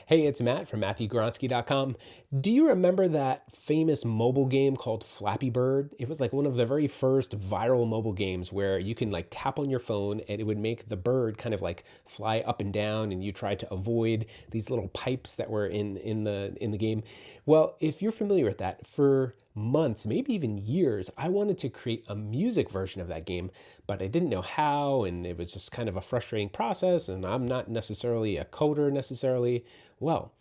Hey, it's Matt from MatthewGoronsky.com. Do you remember that famous mobile game called Flappy Bird? It was like one of the very first viral mobile games where you can like tap on your phone and it would make the bird kind of like fly up and down, and you tried to avoid these little pipes that were in the game. Well, if you're familiar with that, for months, maybe even years, I wanted to create a music version of that game, but I didn't know how, and it was just kind of a frustrating process, and I'm not necessarily a coder necessarily. Well,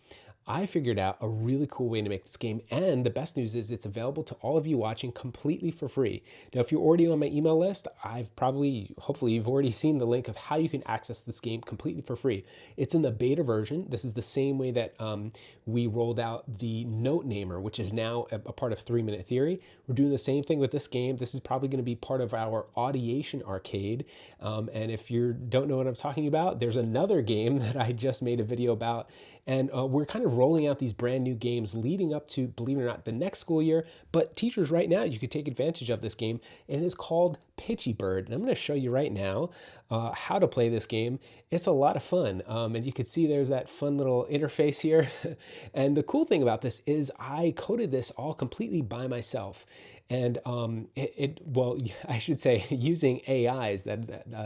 I figured out a really cool way to make this game, and the best news is it's available to all of you watching completely for free. Now, if you're already on my email list, hopefully, you've already seen the link of how you can access this game completely for free. It's in the beta version. This is the same way that we rolled out the Note Namer, which is now a part of 3 Minute Theory. We're doing the same thing with this game. This is probably going to be part of our Audiation Arcade. And if you don't know what I'm talking about, there's another game that I just made a video about. And we're kind of rolling out these brand new games leading up to, believe it or not, the next school year. But teachers, right now, you could take advantage of this game, and it's called Pitchy Bird. And I'm going to show you right now how to play this game. It's a lot of fun. And you can see there's that fun little interface here. And the cool thing about this is I coded this all completely by myself. And well, I should say using AIs,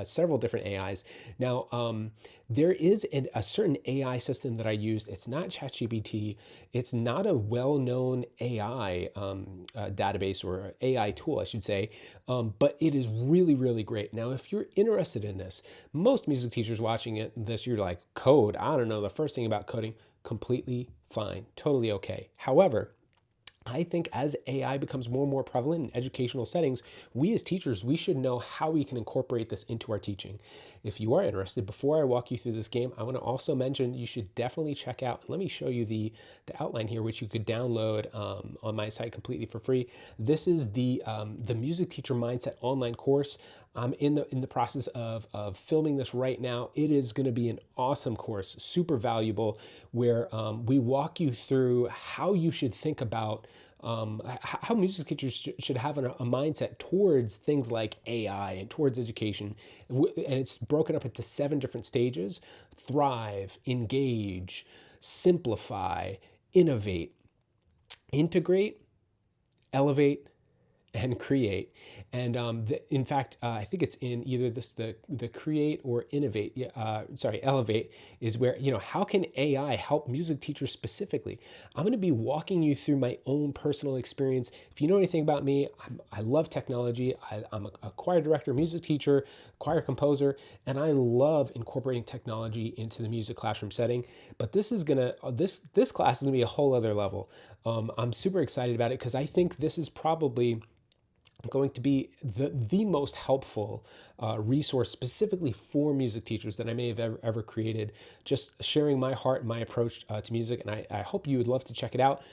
several different AIs. Now, there is a certain AI system that I used. It's not ChatGPT. It's not a well-known AI database or AI tool, I should say, but it is really, really great. Now, if you're interested in this, most music teachers watching this, you're like, code, I don't know the first thing about coding. Completely fine, totally okay. However, I think as AI becomes more and more prevalent in educational settings, we as teachers, we should know how we can incorporate this into our teaching. If you are interested, before I walk you through this game, I want to also mention you should definitely check out, let me show you the outline here, which you could download on my site completely for free. This is the Music Teacher Mindset online course. I'm in the process of filming this right now. It is going to be an awesome course, super valuable, where we walk you through how you should think about how music teachers should have a mindset towards things like AI and towards education. And it's broken up into 7 different stages: thrive, engage, simplify, innovate, integrate, elevate, and create. And in fact, I think it's in either the create or innovate. Elevate is where, how can AI help music teachers specifically? I'm going to be walking you through my own personal experience. If you know anything about me, I love technology. I'm a choir director, music teacher, choir composer, and I love incorporating technology into the music classroom setting. But this class is gonna be a whole other level. I'm super excited about it because I think this is probably going to be the most helpful resource specifically for music teachers that I may have ever created, just sharing my heart and my approach to music. And I hope you would love to check it out.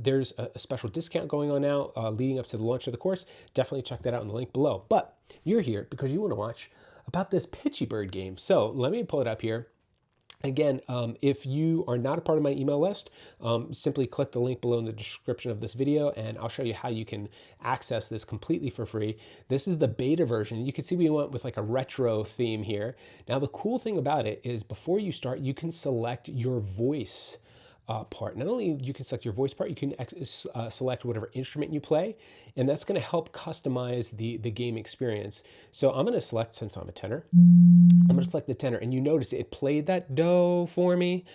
There's a special discount going on now leading up to the launch of the course. Definitely check that out in the link below. But you're here because you want to watch about this Pitchy Bird game. So let me pull it up here. Again, if you are not a part of my email list, simply click the link below in the description of this video, and I'll show you how you can access this completely for free. This is the beta version. You can see we went with like a retro theme here. Now, the cool thing about it is before you start, you can select your voice part. Not only you can select your voice part, you can select whatever instrument you play, and that's going to help customize the game experience. So I'm going to select, since I'm a tenor, I'm going to select the tenor, and you notice it played that do for me.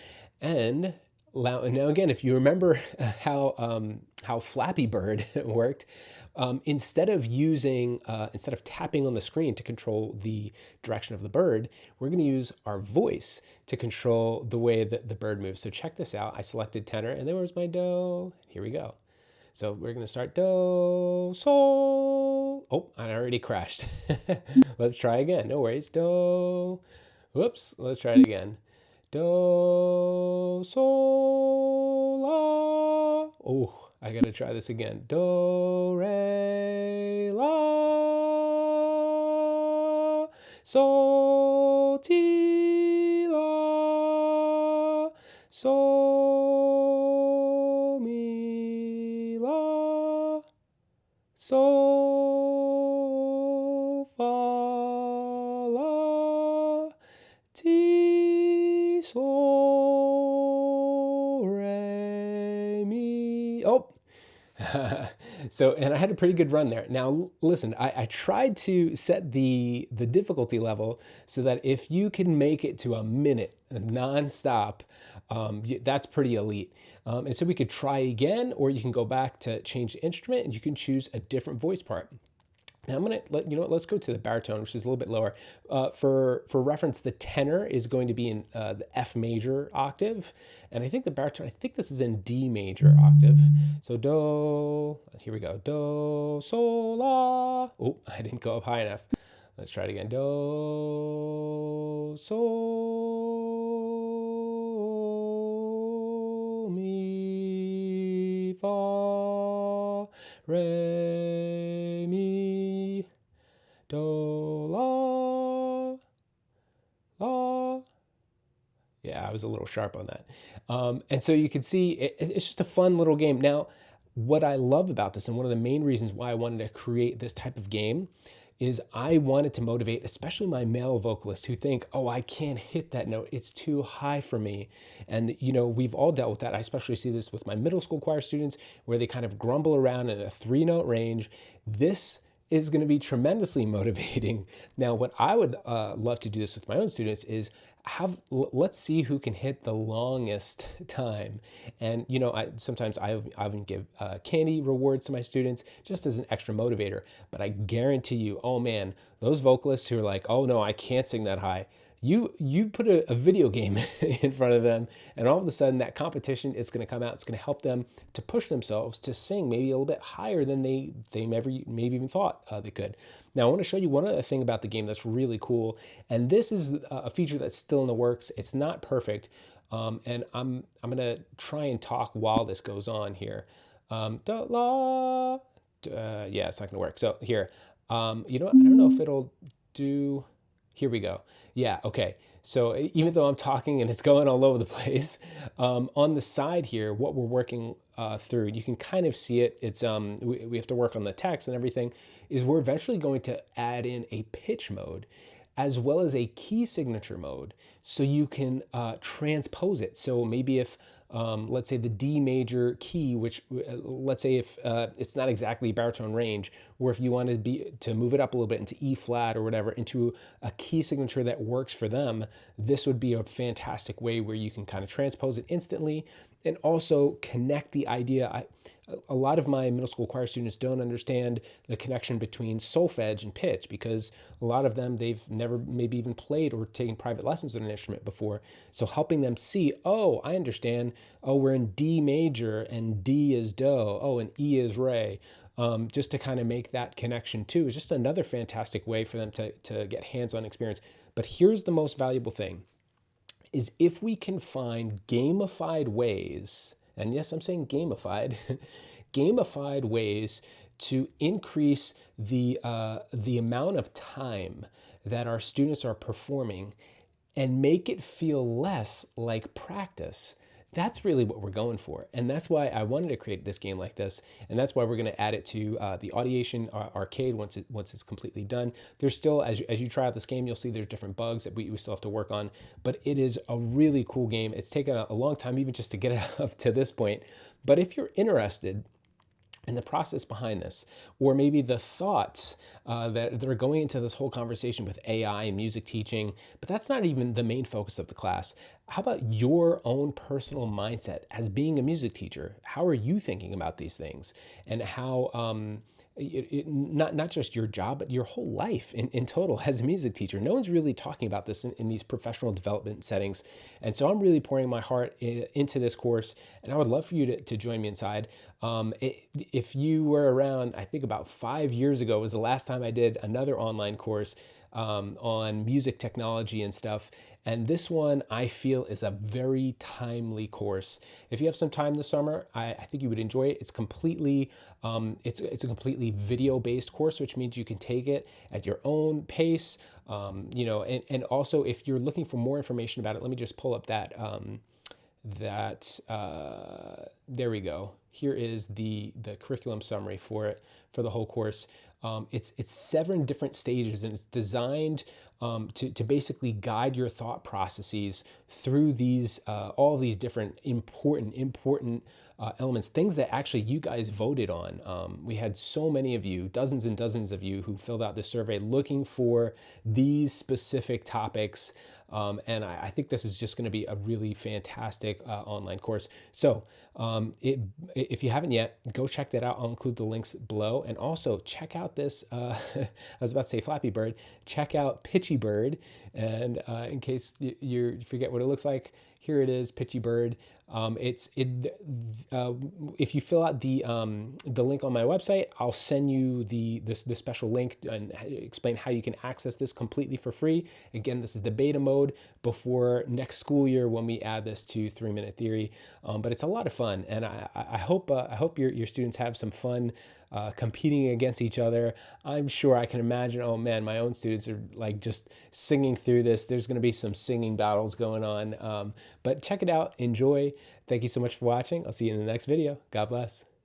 And now again, if you remember how Flappy Bird worked, instead of tapping on the screen to control the direction of the bird, we're going to use our voice to control the way that the bird moves. So check this out. I selected tenor, and there was my do. Here we go. So we're going to start do, sol. Oh, I already crashed. Let's try again. No worries. Do. Whoops. Let's try it again. Do, sol, la. Oh, I got to try this again. Do, re, la. Sol, ti, la. Sol, mi, la. Sol, fa, la. Ti, sol. Oh, so, and I had a pretty good run there. Now, listen, I tried to set the difficulty level so that if you can make it to a minute nonstop, that's pretty elite. And so we could try again, or you can go back to change the instrument and you can choose a different voice part. Now I'm gonna let you know what. Let's go to the baritone, which is a little bit lower. For reference, the tenor is going to be in the F major octave, and I think the baritone. I think this is in D major octave. So do. Here we go. Do sol la. Oh, I didn't go up high enough. Let's try it again. Do sol mi fa re mi do la la. Yeah, I was a little sharp on that. And so you can see it's just a fun little game. Now, what I love about this, and one of the main reasons why I wanted to create this type of game, is I wanted to motivate, especially my male vocalists who think, oh, I can't hit that note. It's too high for me. And, we've all dealt with that. I especially see this with my middle school choir students where they kind of grumble around in a 3-note range. This is going to be tremendously motivating. Now, what I would love to do this with my own students is let's see who can hit the longest time. And sometimes I even give candy rewards to my students just as an extra motivator. But I guarantee you, oh man, those vocalists who are like, oh no, I can't sing that high. You put a video game in front of them, and all of a sudden that competition is going to come out. It's going to help them to push themselves to sing maybe a little bit higher than they maybe even thought they could. Now I want to show you one other thing about the game that's really cool, and this is a feature that's still in the works. It's not perfect, and I'm going to try and talk while this goes on here. Da, la, yeah, it's not going to work. So here, I don't know if it'll do. Here we go. Yeah, okay. So even though I'm talking and it's going all over the place, on the side here, what we're working through, you can kind of see it. It's we have to work on the text and everything. Is we're eventually going to add in a pitch mode, as well as a key signature mode, so you can transpose it. So maybe if let's say the D major key, which let's say if it's not exactly baritone range, or if you wanted to move it up a little bit into E flat or whatever, into a key signature that works for them, this would be a fantastic way where you can kind of transpose it instantly and also connect the idea. A lot of my middle school choir students don't understand the connection between solfege and pitch, because a lot of them, they've never maybe even played or taken private lessons on an instrument before. So helping them see, oh, I understand, oh, we're in D major and D is do, oh, and E is re. Just to kind of make that connection too is just another fantastic way for them to get hands-on experience. But here's the most valuable thing, is if we can find gamified ways, and yes, I'm saying gamified, gamified ways to increase the amount of time that our students are performing and make it feel less like practice. That's really what we're going for. And that's why I wanted to create this game like this. And that's why we're going to add it to the Audiation arcade once it's completely done. There's still, as you try out this game, you'll see there's different bugs that we still have to work on. But it is a really cool game. It's taken a long time even just to get it up to this point. But if you're interested and the process behind this, or maybe the thoughts that are going into this whole conversation with AI and music teaching, but that's not even the main focus of the class. How about your own personal mindset as being a music teacher? How are you thinking about these things? And how, not just your job, but your whole life in total as a music teacher. No one's really talking about this in these professional development settings. And so I'm really pouring my heart into this course, and I would love for you to join me inside. If you were around, I think about 5 years ago was the last time I did another online course on music technology and stuff. And this one I feel is a very timely course. If you have some time this summer, I think you would enjoy it. It's completely, it's a completely video-based course, which means you can take it at your own pace. And also if you're looking for more information about it, let me just pull up that that there we go. Here is the curriculum summary for it, for the whole course. It's 7 different stages, and it's designed to basically guide your thought processes through these all of these different important elements, things that actually you guys voted on. We had so many of you, dozens and dozens of you, who filled out this survey looking for these specific topics. And I think this is just going to be a really fantastic online course. So if you haven't yet, go check that out. I'll include the links below. And also check out this, I was about to say Flappy Bird, check out Pitchy Bird. And in case you forget what it looks like, here it is, Pitchy Bird. If you fill out the link on my website, I'll send you the special link and explain how you can access this completely for free. Again, this is the beta mode before next school year when we add this to 3-minute theory. But it's a lot of fun, and I hope your students have some fun competing against each other. I'm sure, I can imagine, oh man, my own students are like just singing through this. There's going to be some singing battles going on. But check it out. Enjoy. Thank you so much for watching. I'll see you in the next video. God bless.